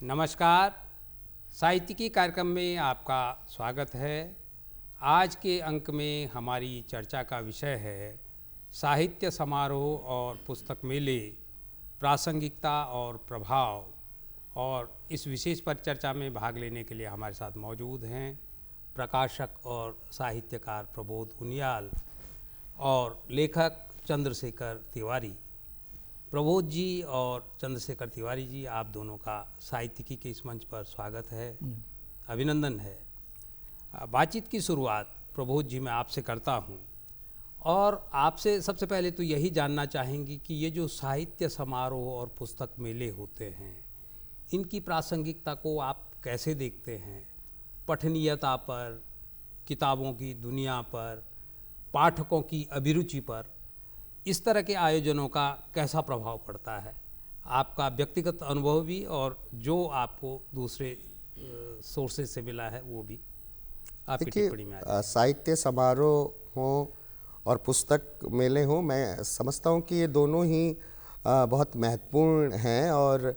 नमस्कार। साहित्यिकी कार्यक्रम में आपका स्वागत है। आज के अंक में हमारी चर्चा का विषय है साहित्य समारोह और पुस्तक मेले, प्रासंगिकता और प्रभाव। और इस विशेष परिचर्चा में भाग लेने के लिए हमारे साथ मौजूद हैं प्रकाशक और साहित्यकार प्रबोध उनियाल और लेखक चंद्रशेखर तिवारी। प्रबोध जी और चंद्रशेखर तिवारी जी, आप दोनों का साहित्यिकी के इस मंच पर स्वागत है, अभिनंदन है। बातचीत की शुरुआत प्रबोध जी मैं आपसे करता हूं और आपसे सबसे पहले तो यही जानना चाहेंगे कि ये जो साहित्य समारोह और पुस्तक मेले होते हैं, इनकी प्रासंगिकता को आप कैसे देखते हैं? पठनीयता पर, किताबों की दुनिया पर, पाठकों की अभिरुचि पर इस तरह के आयोजनों का कैसा प्रभाव पड़ता है? आपका व्यक्तिगत अनुभव भी और जो आपको दूसरे सोर्सेज से मिला है वो भी आपकी टिप्पणी में आ साहित्य समारोह हो और पुस्तक मेले हो, मैं समझता हूँ कि ये दोनों ही बहुत महत्वपूर्ण हैं। और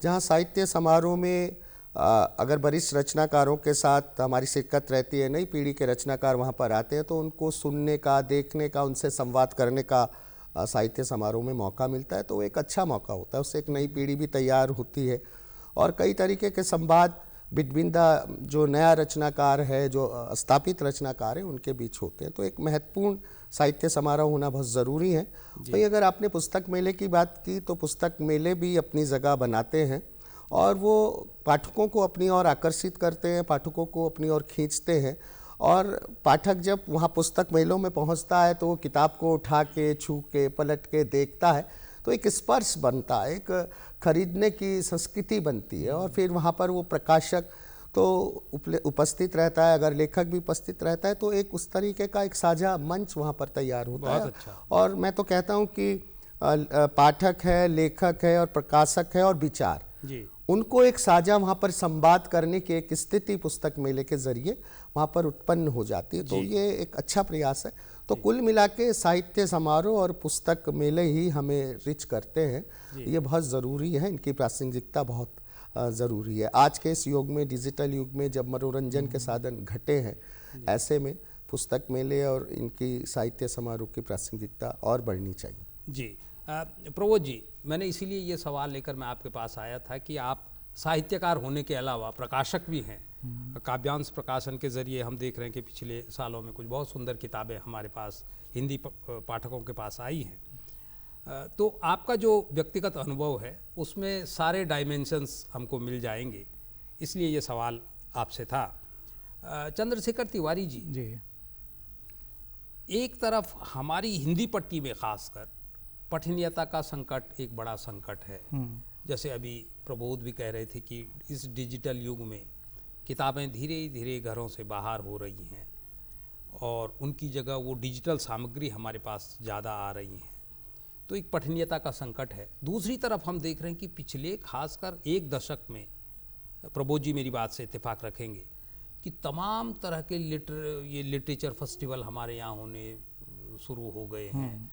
जहाँ साहित्य समारोह में अगर वरिष्ठ रचनाकारों के साथ हमारी शिरकत रहती है, नई पीढ़ी के रचनाकार वहाँ पर आते हैं, तो उनको सुनने का, देखने का, उनसे संवाद करने का साहित्य समारोह में मौका मिलता है। तो वो एक अच्छा मौका होता है, उससे एक नई पीढ़ी भी तैयार होती है और कई तरीके के संवाद बिटवीन द जो नया रचनाकार है, जो स्थापित रचनाकार है, उनके बीच होते हैं। तो एक महत्वपूर्ण साहित्य समारोह होना बहुत ज़रूरी है। भाई, अगर आपने पुस्तक मेले की बात की तो पुस्तक मेले भी अपनी जगह बनाते हैं और वो पाठकों को अपनी ओर आकर्षित करते हैं, पाठकों को अपनी ओर खींचते हैं। और पाठक जब वहाँ पुस्तक मेलों में पहुँचता है तो वो किताब को उठा के, छू के, पलट के देखता है, तो एक स्पर्श बनता है, एक खरीदने की संस्कृति बनती है। और फिर वहाँ पर वो प्रकाशक तो उपस्थित रहता है, अगर लेखक भी उपस्थित रहता है, तो एक उस तरीके का एक साझा मंच वहाँ पर तैयार होता है। अच्छा। और मैं तो कहता हूँ कि पाठक है, लेखक है और प्रकाशक है और विचार जी, उनको एक साझा वहाँ पर संवाद करने की एक स्थिति पुस्तक मेले के जरिए वहाँ पर उत्पन्न हो जाती है। तो ये एक अच्छा प्रयास है। तो कुल मिला के साहित्य समारोह और पुस्तक मेले ही हमें रिच करते हैं। ये बहुत ज़रूरी है, इनकी प्रासंगिकता बहुत ज़रूरी है। आज के इस युग में, डिजिटल युग में, जब मनोरंजन के साधन घटे हैं, ऐसे में पुस्तक मेले और इनकी साहित्य समारोह की प्रासंगिकता और बढ़नी चाहिए। जी। प्रबोध जी, मैंने इसीलिए ये सवाल लेकर मैं आपके पास आया था कि आप साहित्यकार होने के अलावा प्रकाशक भी हैं। काव्यांश प्रकाशन के ज़रिए हम देख रहे हैं कि पिछले सालों में कुछ बहुत सुंदर किताबें हमारे पास हिंदी पाठकों के पास आई हैं। तो आपका जो व्यक्तिगत अनुभव है उसमें सारे डायमेंशंस हमको मिल जाएंगे, इसलिए ये सवाल आपसे था। चंद्रशेखर तिवारी जी, एक तरफ हमारी हिंदी पट्टी में खासकर पठनीयता का संकट एक बड़ा संकट है। जैसे अभी प्रबोध भी कह रहे थे कि इस डिजिटल युग में किताबें धीरे धीरे घरों से बाहर हो रही हैं और उनकी जगह वो डिजिटल सामग्री हमारे पास ज़्यादा आ रही हैं, तो एक पठनीयता का संकट है। दूसरी तरफ हम देख रहे हैं कि पिछले खासकर एक दशक में, प्रबोध जी मेरी बात से इत्तेफाक रखेंगे, कि तमाम तरह के लिटरेचर फेस्टिवल हमारे यहाँ होने शुरू हो गए हैं,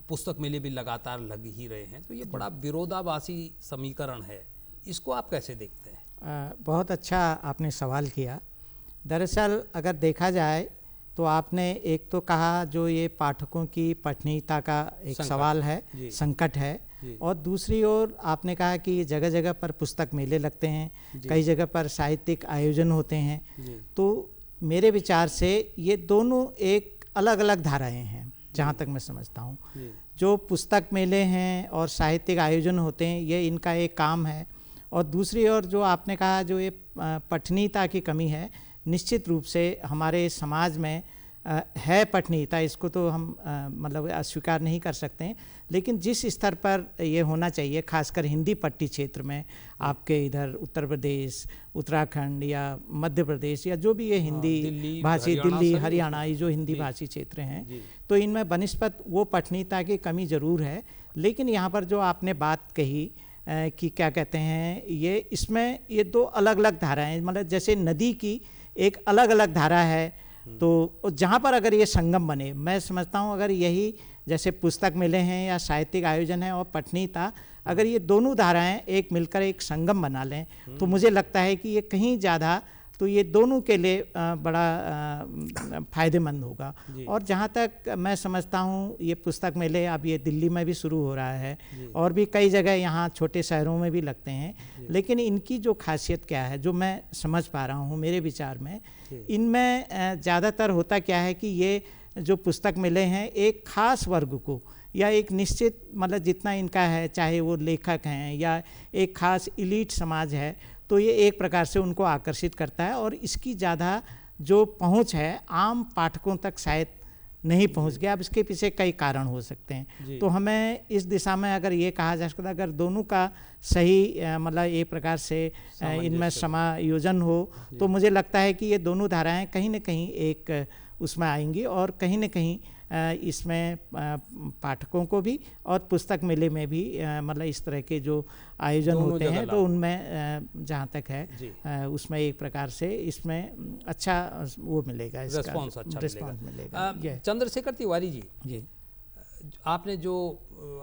पुस्तक मेले भी लगातार लग ही रहे हैं। तो ये बड़ा विरोधाभासी समीकरण है, इसको आप कैसे देखते हैं? बहुत अच्छा आपने सवाल किया। दरअसल अगर देखा जाए तो आपने एक तो कहा जो ये पाठकों की पठनीयता का एक सवाल है, संकट है, और दूसरी ओर आपने कहा कि जगह जगह पर पुस्तक मेले लगते हैं, कई जगह पर साहित्यिक आयोजन होते हैं। तो मेरे विचार से ये दोनों एक अलग अलग धाराएं हैं, जहाँ तक मैं समझता हूँ। जो पुस्तक मेले हैं और साहित्यिक आयोजन होते हैं, ये इनका एक काम है। और दूसरी ओर जो आपने कहा जो ये पठनीयता की कमी है, निश्चित रूप से हमारे समाज में है पठनीयता, इसको तो हम मतलब अस्वीकार नहीं कर सकते हैं। लेकिन जिस स्तर पर ये होना चाहिए, खासकर हिंदी पट्टी क्षेत्र में, आपके इधर उत्तर प्रदेश, उत्तराखंड या मध्य प्रदेश या जो भी ये हिंदी भाषी, दिल्ली, हरियाणा, ये जो हिंदी भाषी क्षेत्र हैं, तो इनमें बनिस्पत वो पठनीयता की कमी ज़रूर है। लेकिन यहाँ पर जो आपने बात कही कि क्या कहते हैं, ये इसमें ये दो अलग अलग धाराएँ, मतलब जैसे नदी की एक अलग अलग धारा है, तो जहाँ पर अगर ये संगम बने, मैं समझता हूँ अगर यही जैसे पुस्तक मेले हैं या साहित्यिक आयोजन है और पठनीयता, अगर ये दोनों धाराएं एक मिलकर एक संगम बना लें तो मुझे लगता है कि ये कहीं ज़्यादा, तो ये दोनों के लिए बड़ा फ़ायदेमंद होगा। और जहाँ तक मैं समझता हूँ ये पुस्तक मेले अब ये दिल्ली में भी शुरू हो रहा है और भी कई जगह यहाँ छोटे शहरों में भी लगते हैं, लेकिन इनकी जो खासियत क्या है जो मैं समझ पा रहा हूँ मेरे विचार में, इनमें ज़्यादातर होता क्या है कि ये जो पुस्तक मेले हैं एक खास वर्ग को या एक निश्चित मतलब जितना इनका है, चाहे वो लेखक हैं या एक खास इलीट समाज है, तो ये एक प्रकार से उनको आकर्षित करता है और इसकी ज़्यादा जो पहुंच है आम पाठकों तक शायद नहीं पहुंच गया। अब इसके पीछे कई कारण हो सकते हैं, तो हमें इस दिशा में अगर ये कहा जा सकता, अगर दोनों का सही मतलब एक प्रकार से इनमें समायोजन हो तो मुझे लगता है कि ये दोनों धाराएं कहीं ना कहीं एक उसमें आएंगी और कहीं ना कहीं इसमें पाठकों को भी और पुस्तक मेले में भी मतलब इस तरह के जो आयोजन होते हैं तो उनमें जहाँ तक है उसमें एक प्रकार से इसमें अच्छा वो मिलेगा, रिस्पॉन्स अच्छा मिलेगा। चंद्रशेखर तिवारी जी, आपने जो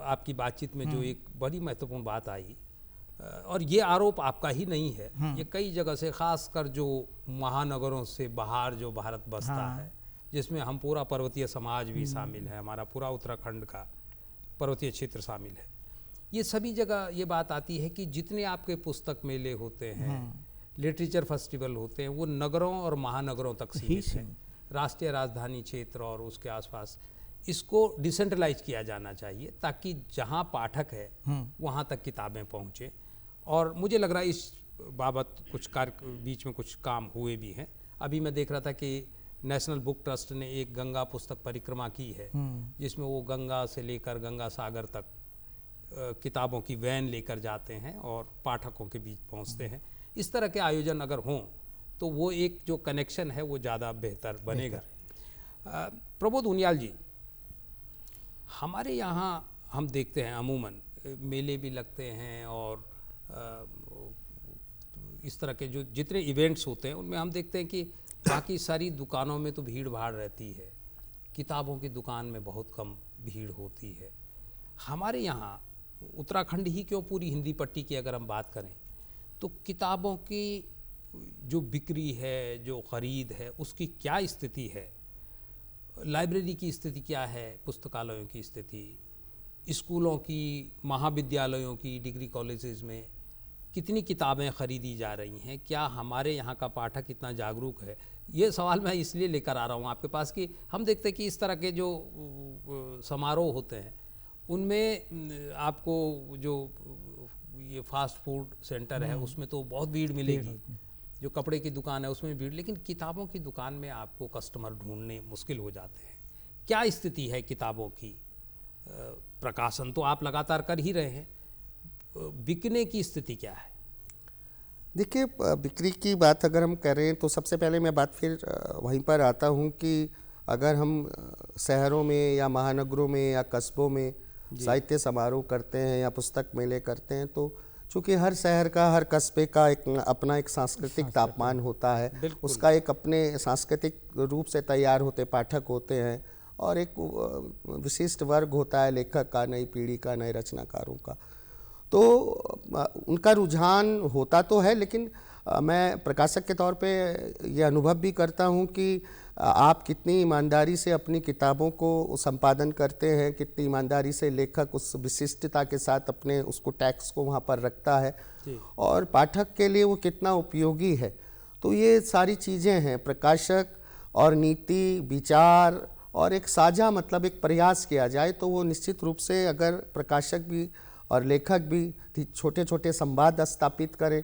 आपकी बातचीत में जो एक बड़ी महत्वपूर्ण बात आई, और ये आरोप आपका ही नहीं है, ये कई जगह से, खासकर जो महानगरों से बाहर जो भारत बसता है, जिसमें हम पूरा पर्वतीय समाज भी शामिल है, हमारा पूरा उत्तराखंड का पर्वतीय क्षेत्र शामिल है, ये सभी जगह ये बात आती है कि जितने आपके पुस्तक मेले होते हैं, लिटरेचर फेस्टिवल होते हैं, वो नगरों और महानगरों तक सीमित हैं। राष्ट्रीय राजधानी क्षेत्र और उसके आसपास इसको डिसेंट्रलाइज किया जाना चाहिए ताकि जहाँ पाठक है वहाँ तक किताबें पहुँचें। और मुझे लग रहा है इस बाबत कुछ कार्य बीच में कुछ काम हुए भी हैं। अभी मैं देख रहा था कि नेशनल बुक ट्रस्ट ने एक गंगा पुस्तक परिक्रमा की है, जिसमें वो गंगा से लेकर गंगा सागर तक किताबों की वैन लेकर जाते हैं और पाठकों के बीच पहुंचते हैं। इस तरह के आयोजन अगर हों तो वो एक जो कनेक्शन है वो ज़्यादा बेहतर बनेगा। प्रबोध उनियाल जी, हमारे यहाँ हम देखते हैं अमूमन मेले भी लगते हैं और इस तरह के जो जितने इवेंट्स होते हैं उनमें हम देखते हैं कि बाकी सारी दुकानों में तो भीड़ भाड़ रहती है, किताबों की दुकान में बहुत कम भीड़ होती है। हमारे यहाँ उत्तराखंड ही क्यों, पूरी हिंदी पट्टी की अगर हम बात करें तो किताबों की जो बिक्री है, जो ख़रीद है, उसकी क्या स्थिति है? लाइब्रेरी की स्थिति क्या है? पुस्तकालयों की स्थिति, स्कूलों की, महाविद्यालयों की, डिग्री कॉलेजेस में कितनी किताबें ख़रीदी जा रही हैं? क्या हमारे यहाँ का पाठक इतना जागरूक है? ये सवाल मैं इसलिए लेकर आ रहा हूँ आपके पास कि हम देखते हैं कि इस तरह के जो समारोह होते हैं उनमें आपको जो ये फास्ट फूड सेंटर है उसमें तो बहुत भीड़ मिलेगी, जो कपड़े की दुकान है उसमें भीड़, लेकिन किताबों की दुकान में आपको कस्टमर ढूंढने मुश्किल हो जाते हैं। क्या स्थिति है किताबों की? प्रकाशन तो आप लगातार कर ही रहे हैं, बिकने की स्थिति क्या है? देखिए, बिक्री की बात अगर हम करें तो सबसे पहले मैं बात फिर वहीं पर आता हूँ कि अगर हम शहरों में या महानगरों में या कस्बों में साहित्य समारोह करते हैं या पुस्तक मेले करते हैं, तो चूँकि हर शहर का, हर कस्बे का एक अपना एक सांस्कृतिक तापमान होता है, उसका एक अपने सांस्कृतिक रूप से तैयार होते पाठक होते हैं और एक विशिष्ट वर्ग होता है लेखक का, नई पीढ़ी का, नए रचनाकारों का। तो उनका रुझान होता तो है, लेकिन मैं प्रकाशक के तौर पे ये अनुभव भी करता हूँ कि आप कितनी ईमानदारी से अपनी किताबों को संपादन करते हैं, कितनी ईमानदारी से लेखक उस विशिष्टता के साथ अपने उसको टैक्स को वहाँ पर रखता है और पाठक के लिए वो कितना उपयोगी है। तो ये सारी चीज़ें हैं, प्रकाशक और नीति, विचार और एक साझा मतलब एक प्रयास किया जाए तो वो निश्चित रूप से, अगर प्रकाशक भी और लेखक भी छोटे छोटे संवाद स्थापित करें,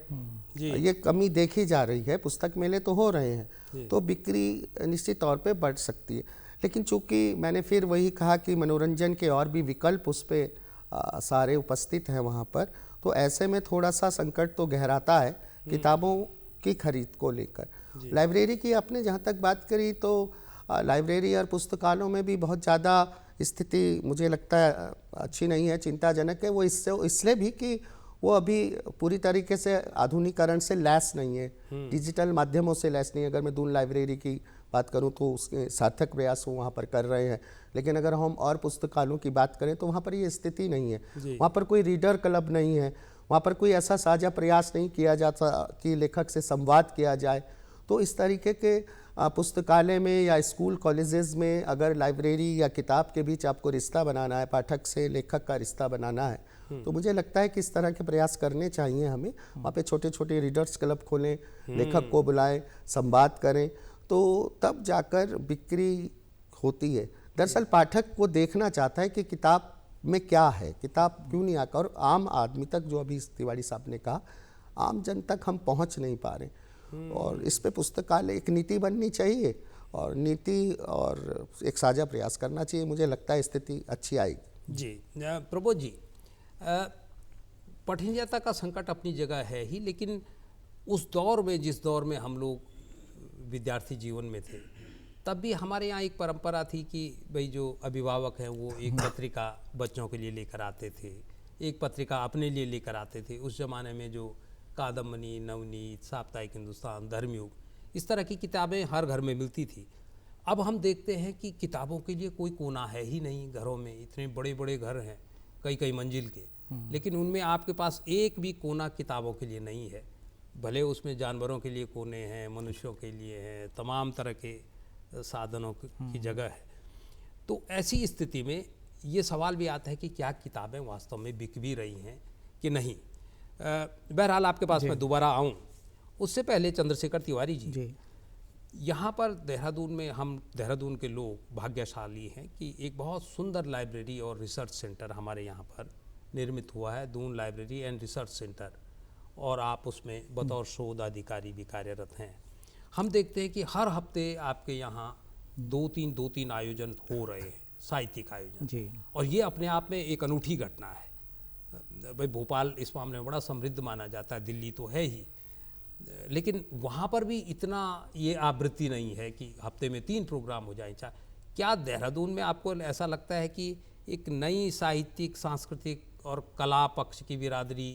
ये कमी देखी जा रही है। पुस्तक मेले तो हो रहे हैं तो बिक्री निश्चित तौर पे बढ़ सकती है, लेकिन चूंकि मैंने फिर वही कहा कि मनोरंजन के और भी विकल्प उस पर सारे उपस्थित हैं वहाँ पर, तो ऐसे में थोड़ा सा संकट तो गहराता है किताबों की खरीद को लेकर। लाइब्रेरी की आपने जहाँ तक बात करी तो लाइब्रेरी और पुस्तकालयों में भी बहुत ज़्यादा स्थिति मुझे लगता है अच्छी नहीं है, चिंताजनक है। वो इसलिए भी कि वो अभी पूरी तरीके से आधुनिकीकरण से लैस नहीं है, डिजिटल माध्यमों से लैस नहीं है। अगर मैं दून लाइब्रेरी की बात करूं तो उसके सार्थक प्रयास वो वहाँ पर कर रहे हैं। लेकिन अगर हम और पुस्तकालयों की बात करें तो वहाँ पर ये स्थिति नहीं है। वहाँ पर कोई रीडर क्लब नहीं है, वहाँ पर कोई ऐसा साझा प्रयास नहीं किया जाता कि लेखक से संवाद किया जाए। तो इस तरीके के पुस्तकालय में या स्कूल कॉलेजेस में अगर लाइब्रेरी या किताब के बीच आपको रिश्ता बनाना है, पाठक से लेखक का रिश्ता बनाना है, तो मुझे लगता है कि इस तरह के प्रयास करने चाहिए हमें। वहाँ पे छोटे छोटे रीडर्स क्लब खोलें, लेखक को बुलाएं, संवाद करें, तो तब जाकर बिक्री होती है। दरअसल पाठक वो देखना चाहता है कि किताब में क्या है, किताब क्यों नहीं आकर, और आम आदमी तक, जो अभी तिवारी साहब ने कहा, आम जन तक हम पहुंच नहीं पा रहे। और इस पे पुस्तकालय एक नीति बननी चाहिए, और नीति और एक साझा प्रयास करना चाहिए। मुझे लगता है स्थिति अच्छी आएगी। जी प्रबोध जी, पठनीयता का संकट अपनी जगह है ही, लेकिन उस दौर में, जिस दौर में हम लोग विद्यार्थी जीवन में थे, तब भी हमारे यहाँ एक परंपरा थी कि भाई जो अभिभावक हैं वो एक पत्रिका बच्चों के लिए लेकर आते थे, एक पत्रिका अपने लिए लेकर आते थे। उस ज़माने में जो कादम्बनी, नवनीत, साप्ताहिक हिंदुस्तान, धर्मयुग, इस तरह की किताबें हर घर में मिलती थी। अब हम देखते हैं कि किताबों के लिए कोई कोना है ही नहीं घरों में। इतने बड़े बड़े घर हैं, कई कई मंजिल के, लेकिन उनमें आपके पास एक भी कोना किताबों के लिए नहीं है। भले उसमें जानवरों के लिए कोने हैं, मनुष्यों के लिए हैं, तमाम तरह के साधनों की जगह है। तो ऐसी स्थिति में ये सवाल भी आता है कि क्या किताबें वास्तव में बिक भी रही हैं कि नहीं। बहरहाल आपके पास मैं दोबारा आऊँ, उससे पहले चंद्रशेखर तिवारी जी, यहाँ पर देहरादून में, हम देहरादून के लोग भाग्यशाली हैं कि एक बहुत सुंदर लाइब्रेरी और रिसर्च सेंटर हमारे यहाँ पर निर्मित हुआ है, Doon library and research centre, और आप उसमें बतौर शोध अधिकारी भी कार्यरत हैं। हम देखते हैं कि हर हफ्ते आपके यहाँ दो तीन आयोजन हो रहे हैं, साहित्यिक आयोजन जी। और ये अपने आप में एक अनूठी घटना है। भाई भोपाल इस मामले में बड़ा समृद्ध माना जाता है, दिल्ली तो है ही, लेकिन वहाँ पर भी इतना ये आवृत्ति नहीं है कि हफ्ते में 3 प्रोग्राम हो जाए। क्या देहरादून में आपको ऐसा लगता है कि एक नई साहित्यिक, सांस्कृतिक और कला पक्ष की बिरादरी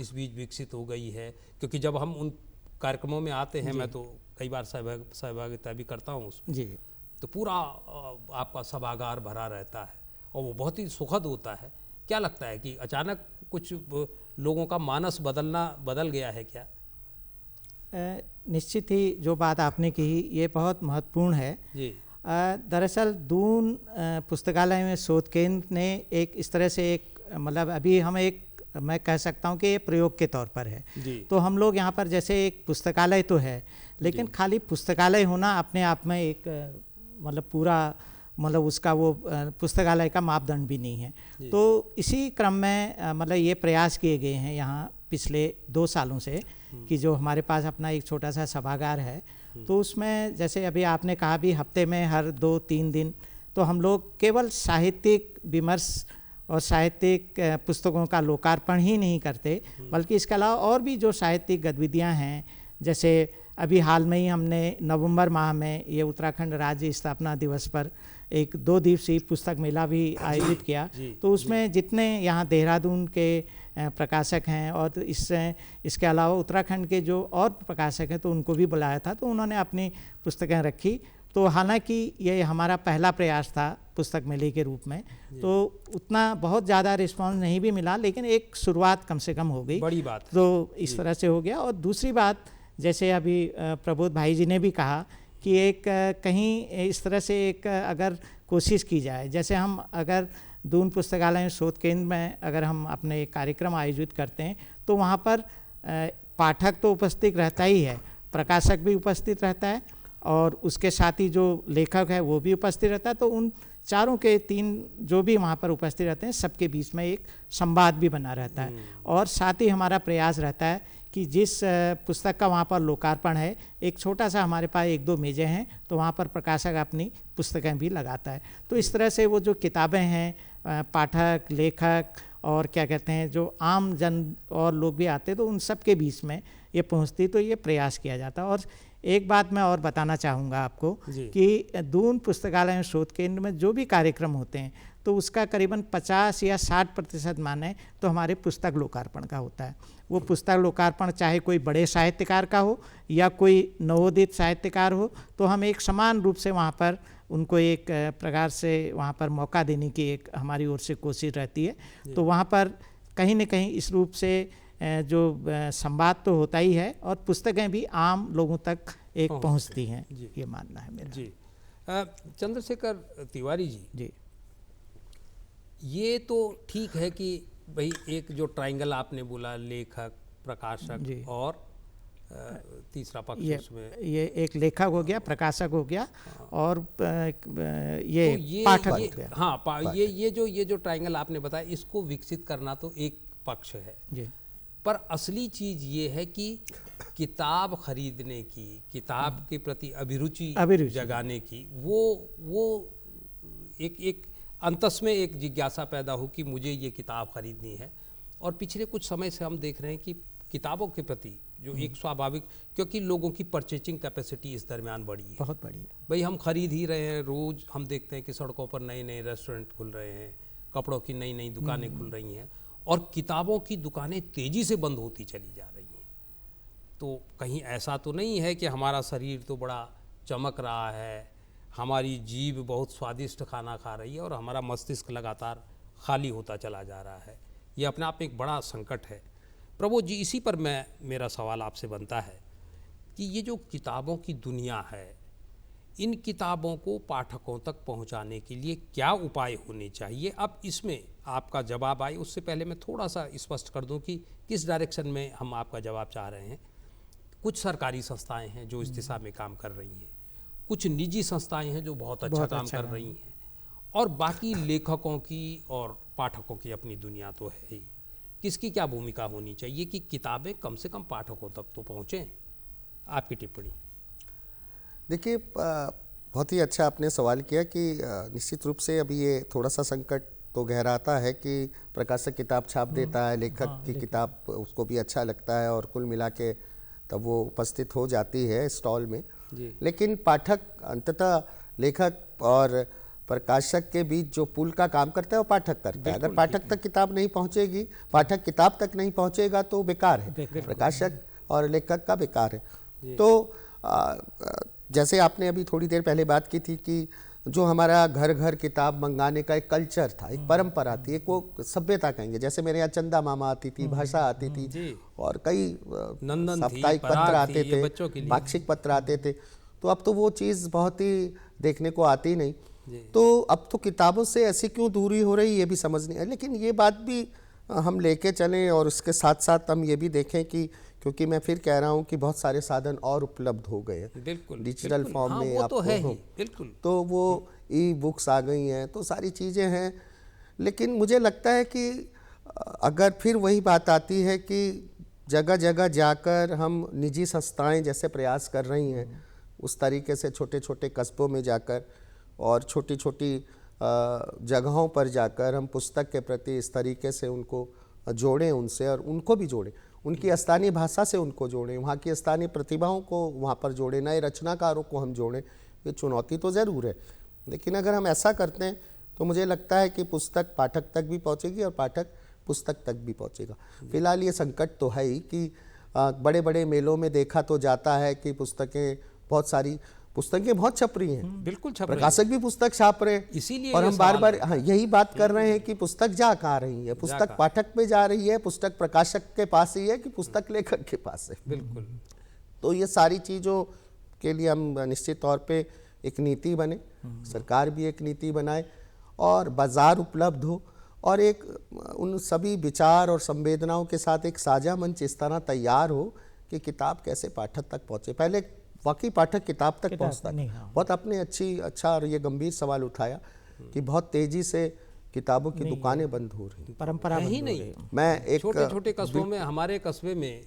इस बीच विकसित हो गई है? क्योंकि जब हम उन कार्यक्रमों में आते हैं, मैं तो कई बार सहभागिता भी करता हूँ उसमें जी, तो पूरा आपका सभागार भरा रहता है और वो बहुत ही सुखद होता है। क्या लगता है कि अचानक कुछ लोगों का मानस बदल गया है क्या? निश्चित ही जो बात आपने कही ये बहुत महत्वपूर्ण है जी। दरअसल दून पुस्तकालय में शोध केंद्र ने एक इस तरह से एक, मतलब अभी हम एक, मैं कह सकता हूँ कि ये प्रयोग के तौर पर है जी। तो हम लोग यहाँ पर जैसे एक पुस्तकालय तो है, लेकिन खाली पुस्तकालय होना अपने आप में एक, मतलब पूरा, मतलब उसका वो पुस्तकालय का मापदंड भी नहीं है। तो इसी क्रम में मतलब ये प्रयास किए गए हैं यहाँ पिछले 2 सालों से कि जो हमारे पास अपना एक छोटा सा सभागार है, तो उसमें जैसे अभी आपने कहा भी हफ्ते में हर 2-3 दिन तो हम लोग केवल साहित्यिक विमर्श और साहित्यिक पुस्तकों का लोकार्पण ही नहीं करते, बल्कि इसके अलावा और भी जो साहित्यिक गतिविधियाँ हैं, जैसे अभी हाल में ही हमने नवंबर माह में ये उत्तराखंड राज्य स्थापना दिवस पर एक 2 दिवसीय पुस्तक मेला भी आयोजित किया। तो उसमें जितने यहाँ देहरादून के प्रकाशक हैं और इसके अलावा उत्तराखंड के जो और प्रकाशक हैं तो उनको भी बुलाया था, तो उन्होंने अपनी पुस्तकें रखी। तो हालांकि ये हमारा पहला प्रयास था पुस्तक मेले के रूप में, तो उतना बहुत ज़्यादा रिस्पांस नहीं भी मिला, लेकिन एक शुरुआत कम से कम हो गई, बड़ी बात। तो इस तरह से हो गया। और दूसरी बात, जैसे अभी प्रबोध भाई जी ने भी कहा कि एक कहीं इस तरह से एक अगर कोशिश की जाए, जैसे हम अगर दून पुस्तकालय शोध केंद्र में अगर हम अपने एक कार्यक्रम आयोजित करते हैं तो वहाँ पर पाठक तो उपस्थित रहता ही है, प्रकाशक भी उपस्थित रहता है और उसके साथ ही जो लेखक है वो भी उपस्थित रहता है। तो उन चारों के 3 जो भी वहाँ पर उपस्थित रहते हैं सबके बीच में एक संवाद भी बना रहता है। और साथ ही हमारा प्रयास रहता है कि जिस पुस्तक का वहाँ पर लोकार्पण है, एक छोटा सा हमारे पास 1-2 मेजें हैं, तो वहाँ पर प्रकाशक अपनी पुस्तकें भी लगाता है। तो इस तरह से वो जो किताबें हैं, पाठक, लेखक और क्या कहते हैं, जो आम जन और लोग भी आते हैं, तो उन सब के बीच में ये पहुँचती, तो ये प्रयास किया जाता है। और एक बात मैं और बताना चाहूँगा आपको कि दून पुस्तकालय में शोध केंद्र में जो भी कार्यक्रम होते हैं तो उसका करीबन 50 या 60% माने तो हमारे पुस्तक लोकार्पण का होता है। वो पुस्तक लोकार्पण चाहे कोई बड़े साहित्यकार का हो या कोई नवोदित साहित्यकार हो, तो हम एक समान रूप से वहाँ पर उनको एक प्रकार से वहाँ पर मौका देने की एक हमारी ओर से कोशिश रहती है। तो वहाँ पर कहीं न कहीं इस रूप से जो संवाद तो होता ही है और पुस्तकें भी आम लोगों तक एक पहुँचती हैं, ये मानना है मेरा। जी चंद्रशेखर तिवारी जी, ये तो ठीक है कि भाई एक जो ट्रायंगल आपने बोला, लेखक, प्रकाशक और तीसरा पक्ष, उसमें ये एक लेखक हो गया, प्रकाशक हो गया और ये तो पाठक हो गया। हाँ, ये जो ट्रायंगल आपने बताया, इसको विकसित करना तो एक पक्ष है जी। पर असली चीज़ ये है कि किताब खरीदने की, किताब के प्रति अभिरुचि जगाने की, वो एक अंतस में एक जिज्ञासा पैदा हो कि मुझे ये किताब खरीदनी है। और पिछले कुछ समय से हम देख रहे हैं कि किताबों के प्रति जो एक स्वाभाविक, क्योंकि लोगों की परचेजिंग कैपेसिटी इस दरमियान बढ़ी है, बहुत बड़ी है भाई। हम खरीद ही रहे हैं, रोज़ हम देखते हैं कि सड़कों पर नए नए रेस्टोरेंट खुल रहे हैं, कपड़ों की नई नई दुकानें खुल रही हैं और किताबों की दुकानें तेज़ी से बंद होती चली जा रही हैं। तो कहीं ऐसा तो नहीं है कि हमारा शरीर तो बड़ा चमक रहा है, हमारी जीभ बहुत स्वादिष्ट खाना खा रही है और हमारा मस्तिष्क लगातार खाली होता चला जा रहा है। ये अपने आप में एक बड़ा संकट है। प्रबोध जी, इसी पर मेरा सवाल आपसे बनता है कि ये जो किताबों की दुनिया है, इन किताबों को पाठकों तक पहुंचाने के लिए क्या उपाय होने चाहिए? अब इसमें आपका जवाब आए उससे पहले मैं थोड़ा सा स्पष्ट कर दूं कि किस डायरेक्शन में हम आपका जवाब चाह रहे हैं। कुछ सरकारी संस्थाएं हैं जो इस दिशा में काम कर रही हैं, कुछ निजी संस्थाएं हैं जो बहुत अच्छा काम कर रही हैं, और बाकी लेखकों की और पाठकों की अपनी दुनिया तो है ही। किसकी क्या भूमिका होनी चाहिए कि किताबें कम से कम पाठकों तक तो पहुँचें? आपकी टिप्पणी। देखिए, बहुत ही अच्छा आपने सवाल किया कि निश्चित रूप से अभी ये थोड़ा सा संकट तो गहराता है कि प्रकाशक किताब छाप देता है, लेखक की किताब उसको भी अच्छा लगता है और कुल मिला के तब वो उपस्थित हो जाती है स्टॉल में। लेकिन पाठक अंततः लेखक और प्रकाशक के बीच जो पुल का काम करता है वो पाठक करता है। अगर पाठक तक किताब नहीं पहुंचेगी, पाठक किताब तक नहीं पहुंचेगा तो बेकार है, प्रकाशक और लेखक का बेकार है। तो जैसे आपने अभी थोड़ी देर पहले बात की थी कि जो हमारा घर घर किताब मंगाने का एक कल्चर था, एक परंपरा थी, एक वो सभ्यता कहेंगे। जैसे मेरे यहाँ चंदा मामा आती थी, भाषा आती थी और कई साप्ताहिक पत्र आते थे, पाक्षिक पत्र आते थे। तो अब तो वो चीज़ बहुत ही देखने को आती नहीं। तो अब तो किताबों से ऐसी क्यों दूरी हो रही ये भी समझ नहीं है। लेकिन ये बात भी हम लेके चलें और उसके साथ साथ हम ये भी देखें कि क्योंकि मैं फिर कह रहा हूँ कि बहुत सारे साधन और उपलब्ध हो गए हैं डिजिटल फॉर्म में। वो तो है ही, बिल्कुल। तो वो ई बुक्स आ गई हैं, तो सारी चीज़ें हैं। लेकिन मुझे लगता है कि अगर फिर वही बात आती है कि जगह जगह जाकर हम निजी संस्थाएं जैसे प्रयास कर रही हैं, उस तरीके से छोटे छोटे कस्बों में जाकर और छोटी छोटी जगहों पर जाकर हम पुस्तक के प्रति इस तरीके से उनको जोड़ें उनसे, और उनको भी जोड़ें, उनकी स्थानीय भाषा से उनको जोड़ें, वहाँ की स्थानीय प्रतिभाओं को वहाँ पर जोड़ें, नए रचनाकारों को हम जोड़ें। ये चुनौती तो ज़रूर है, लेकिन अगर हम ऐसा करते हैं तो मुझे लगता है कि पुस्तक पाठक तक भी पहुँचेगी और पाठक पुस्तक तक भी पहुँचेगा। फिलहाल ये संकट तो है ही कि बड़े बड़े मेलों में देखा तो जाता है कि पुस्तकें बहुत छप रही हैं, बिल्कुल छप, प्रकाशक भी पुस्तक छाप रहे हैं, इसीलिए और हम बार बार यही बात कर रहे हैं कि पुस्तक जा कहाँ रही है, पुस्तक पाठक पे जा रही है, पुस्तक प्रकाशक के पास ही है कि पुस्तक लेखक के पास है। बिल्कुल। तो ये सारी चीज़ों के लिए हम निश्चित तौर पे एक नीति बने, सरकार भी एक नीति बनाए और बाजार उपलब्ध हो, और एक उन सभी विचार और संवेदनाओं के साथ एक साझा मंच इस तरह तैयार हो कि किताब कैसे पाठक तक पहुँचे। पहले वाकई पाठक किताब तक पहुंचता है। बहुत आपने अच्छा और ये गंभीर सवाल उठाया कि बहुत तेजी से किताबों की दुकानें बंद हो रही, परंपरा ही नहीं। मैं एक छोटे छोटे कस्बों में, हमारे कस्बे में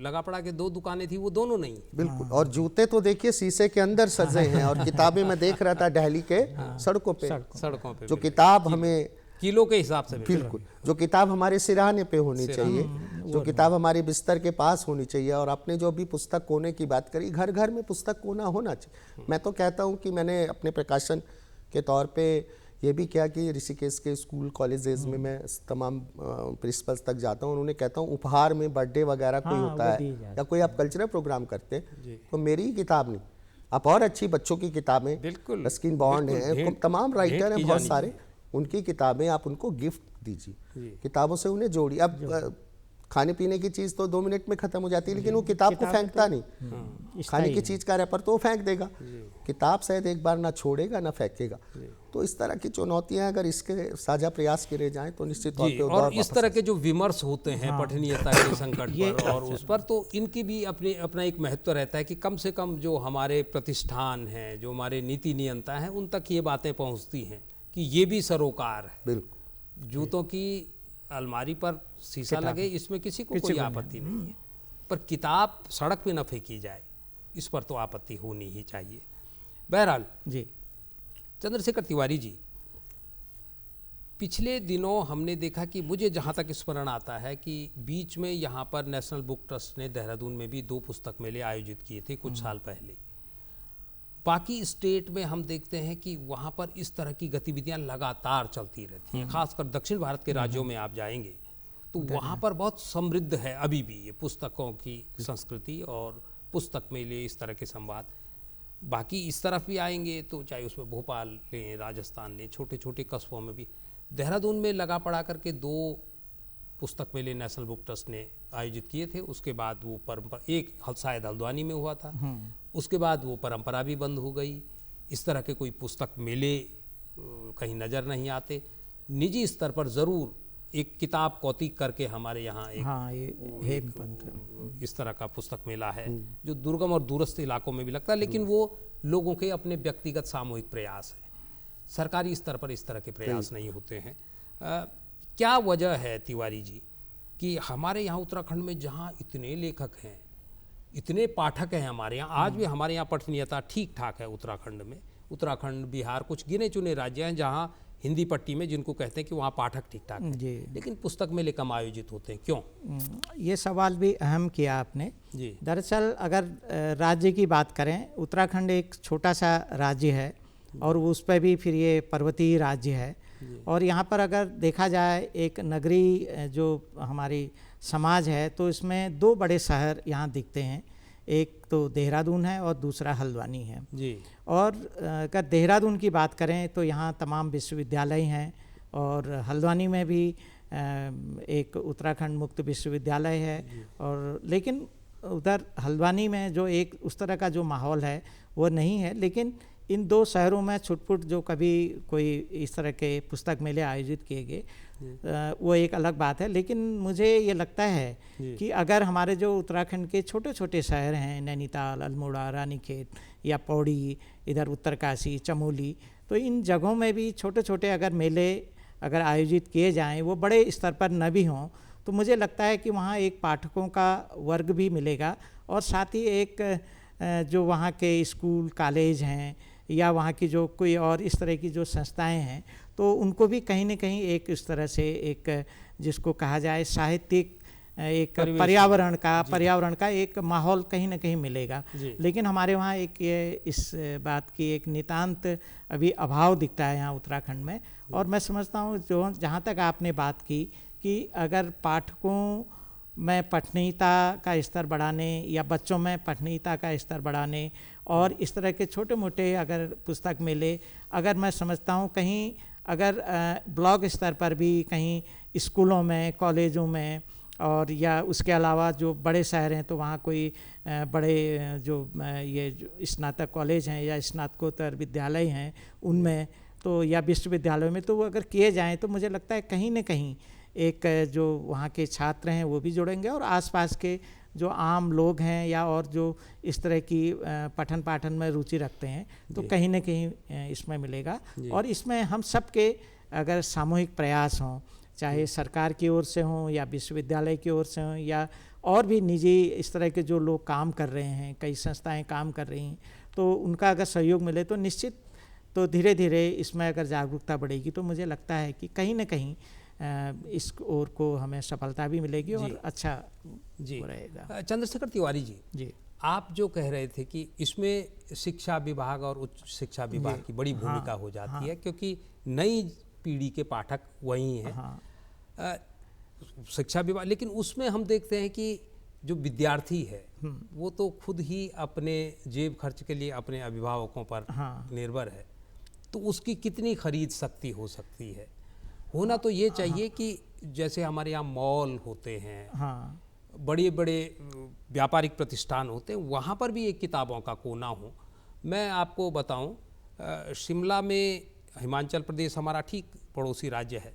लगा पड़ा के 2 दुकानें थी, वो दोनों नहीं। बिल्कुल। और जूते तो देखिए शीशे के अंदर सजे हैं, और किताबें मैं देख रहा था दिल्ली के सड़कों पे सड़कों पे जो किताब हमें किलो के हिसाब से बिल्कुल, जो किताब हमारे सिरहाने पे होनी चाहिए, जो किताब हमारे बिस्तर के पास होनी चाहिए। और आपने जो अभी पुस्तक कोने की बात करी, घर घर में पुस्तक कोना होना चाहिए। मैं तो कहता हूँ कि मैंने अपने प्रकाशन के तौर पे ये भी किया कि ऋषिकेश के स्कूल कॉलेजेस में मैं तमाम प्रिंसिपल्स तक जाता हूँ, उन्होंने कहता हूँ उपहार में बर्थडे वगैरह कोई होता है या कोई आप कल्चरल प्रोग्राम करते हैं तो मेरी ही किताब नहीं, आप और अच्छी बच्चों की किताबें, बिल्कुल रस्किन बॉन्ड हैं, तमाम राइटर हैं बहुत सारे, उनकी किताबें आप उनको गिफ्ट दीजिए, किताबों से उन्हें जोड़िए। अब खाने पीने की चीज़ तो 2 मिनट में ख़त्म हो जाती है, लेकिन वो किताब को फेंकता नहीं। खाने की चीज़ का रैपर तो वो फेंक देगा, किताब शायद एक बार ना छोड़ेगा ना फेंकेगा। तो इस तरह की चुनौतियां अगर इसके साझा प्रयास करे जाएं तो निश्चित तौर पे और इस तरह के जो विमर्श होते हैं पठनीयता के संकट पर और उस पर, तो इनकी भी अपना एक महत्व रहता है कि कम से कम जो हमारे प्रतिष्ठान हैं, जो हमारे नीति नियंता हैं, उन तक ये बातें पहुंचती हैं कि ये भी सरोकार है। बिल्कुल, जूतों की अलमारी पर शीशा लगे, इसमें किसी को कोई आपत्ति नहीं है, पर किताब सड़क पे न फेंकी जाए, इस पर तो आपत्ति होनी ही चाहिए। बहरहाल जी, चंद्रशेखर तिवारी जी, पिछले दिनों हमने देखा कि मुझे जहाँ तक स्मरण आता है कि बीच में यहाँ पर नेशनल बुक ट्रस्ट ने देहरादून में भी 2 पुस्तक मेले आयोजित किए थे कुछ साल पहले। बाकी स्टेट में हम देखते हैं कि वहाँ पर इस तरह की गतिविधियाँ लगातार चलती रहती हैं, खासकर दक्षिण भारत के राज्यों में आप जाएंगे तो वहाँ पर बहुत समृद्ध है अभी भी ये पुस्तकों की संस्कृति और पुस्तक मेले, इस तरह के संवाद। बाकी इस तरफ भी आएंगे तो चाहे उसमें भोपाल लें, राजस्थान लें, छोटे छोटे कस्बों में भी, देहरादून में लगा पड़ा करके 2 पुस्तक मेले नेशनल बुक ट्रस्ट ने आयोजित किए थे। उसके बाद वो परंपरा, एक शायद हल्द्वानी में हुआ था, उसके बाद वो परंपरा भी बंद हो गई। इस तरह के कोई पुस्तक मेले कहीं नज़र नहीं आते। निजी स्तर पर ज़रूर एक किताब कौतिक करके हमारे यहाँ एक इस तरह का पुस्तक मेला है जो दुर्गम और दूरस्थ इलाकों में भी लगता है, लेकिन वो लोगों के अपने व्यक्तिगत सामूहिक प्रयास है, सरकारी स्तर पर इस तरह के प्रयास नहीं होते हैं। क्या वजह है तिवारी जी कि हमारे यहाँ उत्तराखंड में जहाँ इतने लेखक हैं, इतने पाठक हैं, हमारे यहाँ आज भी हमारे यहाँ पठनीयता ठीक ठाक है उत्तराखंड में, उत्तराखंड, बिहार, कुछ गिने चुने राज्य हैं जहाँ हिंदी पट्टी में जिनको कहते हैं कि वहाँ पाठक ठीक ठाक है, लेकिन पुस्तक मेले कम आयोजित होते हैं, क्यों? ये सवाल भी अहम किया आपने जी। दरअसल अगर राज्य की बात करें, उत्तराखंड एक छोटा सा राज्य है और उस पर भी फिर ये पर्वतीय राज्य है, और यहाँ पर अगर देखा जाए एक नगरीय जो हमारी समाज है तो इसमें 2 बड़े शहर यहाँ दिखते हैं, एक तो देहरादून है और दूसरा हल्द्वानी है जी। और अगर देहरादून की बात करें तो यहाँ तमाम विश्वविद्यालय हैं, और हल्द्वानी में भी एक उत्तराखंड मुक्त विश्वविद्यालय है, और लेकिन उधर हल्द्वानी में जो एक उस तरह का जो माहौल है वो नहीं है। लेकिन इन 2 शहरों में छुटपुट जो कभी कोई इस तरह के पुस्तक मेले आयोजित किए गए वो एक अलग बात है। लेकिन मुझे ये लगता है कि अगर हमारे जो उत्तराखंड के छोटे छोटे शहर हैं, नैनीताल, अल्मोड़ा, रानीखेत या पौड़ी, इधर उत्तरकाशी, चमोली, तो इन जगहों में भी छोटे छोटे अगर मेले अगर आयोजित किए जाएं, वो बड़े स्तर पर न भी हों, तो मुझे लगता है कि वहाँ एक पाठकों का वर्ग भी मिलेगा, और साथ ही एक जो वहाँ के स्कूल कॉलेज हैं या वहाँ की जो कोई और इस तरह की जो संस्थाएं हैं, तो उनको भी कहीं न कहीं एक इस तरह से एक जिसको कहा जाए साहित्यिक एक पर्यावरण का एक माहौल कहीं ना कहीं मिलेगा। लेकिन हमारे वहाँ एक ये इस बात की एक नितांत अभी अभाव दिखता है यहाँ उत्तराखंड में। और मैं समझता हूँ जो जहाँ तक आपने बात की कि अगर पाठकों में पठनीयता का स्तर बढ़ाने या बच्चों में पठनीयता का स्तर बढ़ाने और इस तरह के छोटे मोटे अगर पुस्तक मेले, अगर मैं समझता हूँ कहीं अगर ब्लॉक स्तर पर भी कहीं स्कूलों में, कॉलेजों में, और या उसके अलावा जो बड़े शहर हैं तो वहाँ कोई बड़े जो ये स्नातक कॉलेज हैं या स्नातकोत्तर विद्यालय हैं उनमें, तो या विश्वविद्यालयों में, तो वो अगर किए जाएँ तो मुझे लगता है कहीं न कहीं एक जो वहाँ के छात्र हैं वो भी जुड़ेंगे, और आसपास के जो आम लोग हैं या और जो इस तरह की पठन पाठन में रुचि रखते हैं तो कहीं न कहीं इसमें मिलेगा। और इसमें हम सब के अगर सामूहिक प्रयास हों, चाहे सरकार की ओर से हों या विश्वविद्यालय की ओर से हों या और भी निजी इस तरह के जो लोग काम कर रहे हैं, कई संस्थाएं काम कर रही हैं, तो उनका अगर सहयोग मिले तो निश्चित तो धीरे धीरे इसमें अगर जागरूकता बढ़ेगी तो मुझे लगता है कि कहीं ना कहीं इस ओर को हमें सफलता भी मिलेगी और अच्छा जी रहेगा। चंद्रशेखर तिवारी जी, जी आप जो कह रहे थे कि इसमें शिक्षा विभाग और उच्च शिक्षा विभाग की बड़ी भूमिका हो जाती है, क्योंकि नई पीढ़ी के पाठक वही हैं। शिक्षा विभाग, लेकिन उसमें हम देखते हैं कि जो विद्यार्थी है वो तो खुद ही अपने जेब खर्च के लिए अपने अभिभावकों पर निर्भर है, तो उसकी कितनी खरीद शक्ति हो सकती है? होना तो ये चाहिए कि जैसे हमारे यहाँ मॉल होते हैं, बड़े बड़े व्यापारिक प्रतिष्ठान होते हैं, वहाँ पर भी एक किताबों का कोना हो। मैं आपको बताऊं, शिमला में, हिमाचल प्रदेश हमारा ठीक पड़ोसी राज्य है,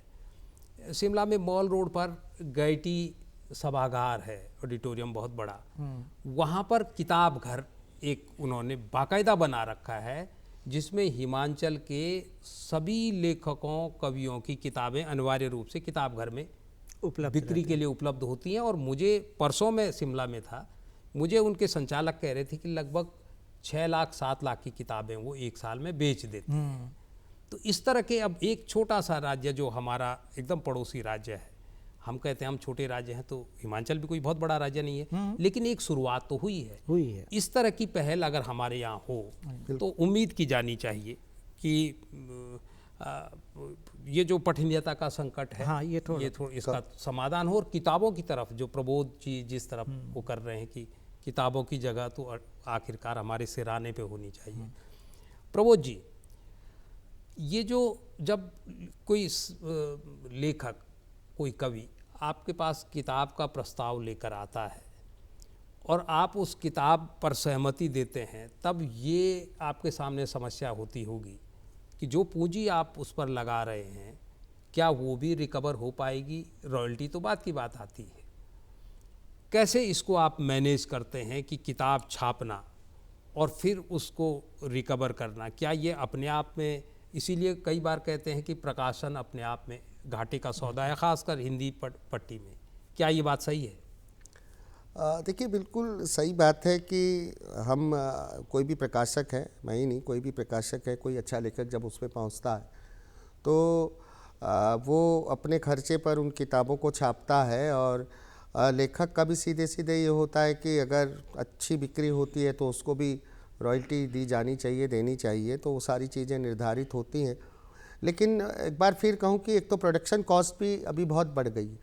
शिमला में मॉल रोड पर गैटी सभागार है, ऑडिटोरियम बहुत बड़ा, वहाँ पर किताब घर एक उन्होंने बाकायदा बना रखा है, जिसमें हिमाचल के सभी लेखकों कवियों की किताबें अनिवार्य रूप से किताब घर में उपलब्ध बिक्री के लिए उपलब्ध होती हैं। और मुझे परसों में शिमला में था, मुझे उनके संचालक कह रहे थे कि लगभग 6 लाख 7 लाख की किताबें वो एक साल में बेच देते हैं। तो इस तरह के, अब एक छोटा सा राज्य जो हमारा एकदम पड़ोसी राज्य है, हम कहते हैं हम छोटे राज्य हैं, तो हिमाचल भी कोई बहुत बड़ा राज्य नहीं है, लेकिन एक शुरुआत तो हुई है। इस तरह की पहल अगर हमारे यहाँ हो तो उम्मीद की जानी चाहिए कि ये जो पठनीयता का संकट है, ये थोड़ा इसका समाधान हो, और किताबों की तरफ जो प्रबोध जी जिस तरफ वो कर रहे हैं कि किताबों की जगह तो आखिरकार हमारे सिराने पे होनी चाहिए। प्रबोध जी, ये जो जब कोई लेखक, कोई कवि आपके पास किताब का प्रस्ताव लेकर आता है और आप उस किताब पर सहमति देते हैं, तब ये आपके सामने समस्या होती होगी कि जो पूंजी आप उस पर लगा रहे हैं क्या वो भी रिकवर हो पाएगी? रॉयल्टी तो बात की बात आती है। कैसे इसको आप मैनेज करते हैं कि किताब छापना और फिर उसको रिकवर करना, क्या ये अपने आप में, इसीलिए कई बार कहते हैं कि प्रकाशन अपने आप में घाटे का सौदा है, खासकर हिंदी पट्टी में, क्या ये बात सही है? देखिए, बिल्कुल सही बात है कि हम कोई भी प्रकाशक है, मैं ही नहीं, कोई भी प्रकाशक है, कोई अच्छा लेखक जब उस पर पहुँचता है तो वो अपने खर्चे पर उन किताबों को छापता है। और लेखक का भी सीधे सीधे ये होता है कि अगर अच्छी बिक्री होती है तो उसको भी रॉयल्टी दी जानी चाहिए, देनी चाहिए, तो वो सारी चीज़ें निर्धारित होती हैं। लेकिन एक बार फिर कहूँ कि एक तो प्रोडक्शन कॉस्ट भी अभी बहुत बढ़ गई है,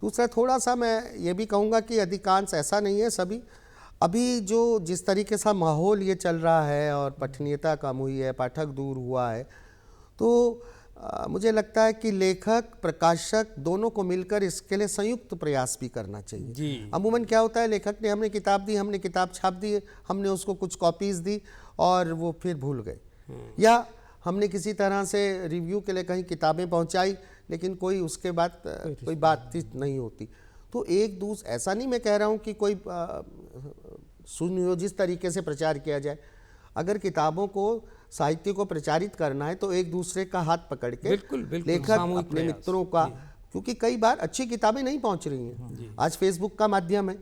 दूसरा थोड़ा सा मैं ये भी कहूँगा कि अधिकांश, ऐसा नहीं है सभी, अभी जो जिस तरीके से माहौल ये चल रहा है और पठनीयता कम हुई है, पाठक दूर हुआ है, तो मुझे लगता है कि लेखक प्रकाशक दोनों को मिलकर इसके लिए संयुक्त प्रयास भी करना चाहिए। अमूमन क्या होता है, लेखक ने, हमने किताब दी, हमने किताब छाप दी, हमने उसको कुछ कॉपीज़ दी और वो फिर भूल गए, या हमने किसी तरह से रिव्यू के लिए कहीं किताबें पहुंचाई लेकिन कोई उसके बाद कोई बातचीत नहीं होती। तो एक दूसरे, ऐसा नहीं मैं कह रहा हूं कि कोई सुनियोजित तरीके से प्रचार किया जाए, अगर किताबों को, साहित्य को प्रचारित करना है तो एक दूसरे का हाथ पकड़ के लेखक अपने मित्रों का, क्योंकि कई बार अच्छी किताबें नहीं पहुंच रही हैं। आज फेसबुक का माध्यम है,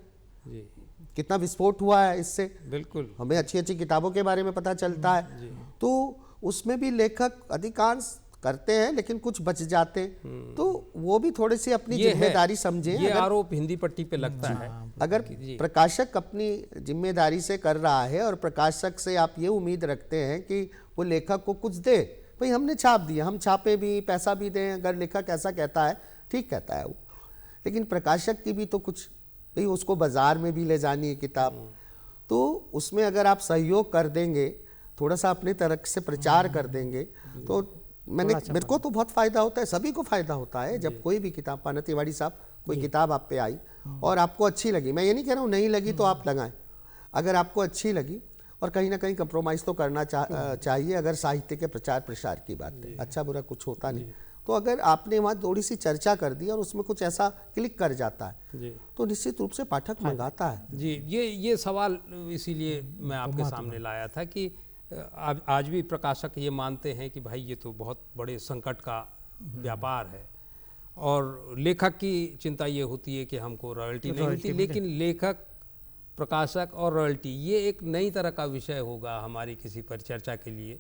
कितना विस्फोट हुआ है इससे, बिल्कुल हमें अच्छी अच्छी किताबों के बारे में पता चलता है। तो उसमें भी लेखक अधिकांश करते हैं लेकिन कुछ बच जाते हैं, तो वो भी थोड़ी सी अपनी जिम्मेदारी समझें। ये आरोप हिंदी पट्टी पे लगता है। अगर प्रकाशक अपनी जिम्मेदारी से कर रहा है और प्रकाशक से आप ये उम्मीद रखते हैं कि वो लेखक को कुछ दे, भाई हमने छाप दिया, हम छापे भी, पैसा भी दें, अगर लेखक ऐसा कहता है, ठीक कहता है वो, लेकिन प्रकाशक की भी तो कुछ, भाई उसको बाजार में भी ले जानी है किताब, तो उसमें अगर आप सहयोग कर देंगे, थोड़ा सा अपने तरफ से प्रचार कर देंगे, तो मेरे को तो बहुत फायदा होता है, सभी को फायदा होता है। जब कोई भी किताब, पाना तिवारी साहब, कोई किताब आप पे आई और आपको अच्छी लगी, मैं ये नहीं कह रहा हूँ नहीं लगी तो आप लगाएं, अगर आपको अच्छी लगी, और कहीं ना कहीं कंप्रोमाइज़ तो करना चाहिए अगर साहित्य के प्रचार प्रसार की बात है, अच्छा बुरा कुछ होता नहीं, तो अगर आपने वहाँ थोड़ी सी चर्चा कर दी और उसमें कुछ ऐसा क्लिक कर जाता है तो निश्चित रूप से पाठक मंगाता है। जी, ये सवाल इसीलिए मैं आपके सामने लाया था कि आज भी प्रकाशक ये मानते हैं कि भाई ये तो बहुत बड़े संकट का व्यापार है, और लेखक की चिंता ये होती है कि हमको रॉयल्टी नहीं मिलती, लेकिन लेखक, प्रकाशक और रॉयल्टी, ये एक नई तरह का विषय होगा हमारी किसी परिचर्चा के लिए।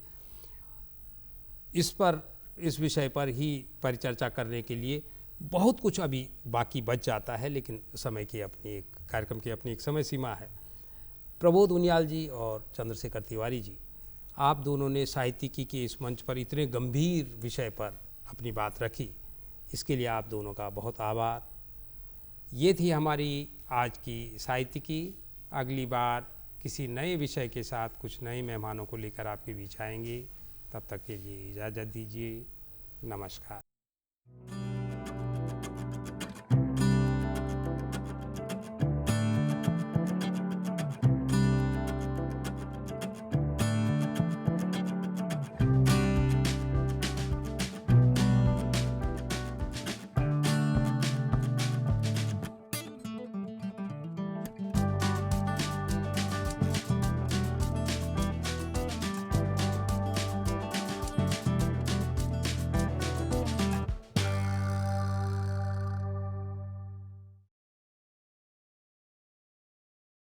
इस विषय पर ही परिचर्चा करने के लिए बहुत कुछ अभी बाकी बच जाता है, लेकिन समय की अपनी एक कार्यक्रम की अपनी एक समय सीमा है। प्रबोध उनियाल जी और चंद्रशेखर तिवारी जी, आप दोनों ने साहित्यिकी के इस मंच पर इतने गंभीर विषय पर अपनी बात रखी, इसके लिए आप दोनों का बहुत आभार। ये थी हमारी आज की साहित्यिकी। अगली बार किसी नए विषय के साथ कुछ नए मेहमानों को लेकर आपके बीच आएंगे। तब तक के लिए इजाज़त दीजिए। नमस्कार।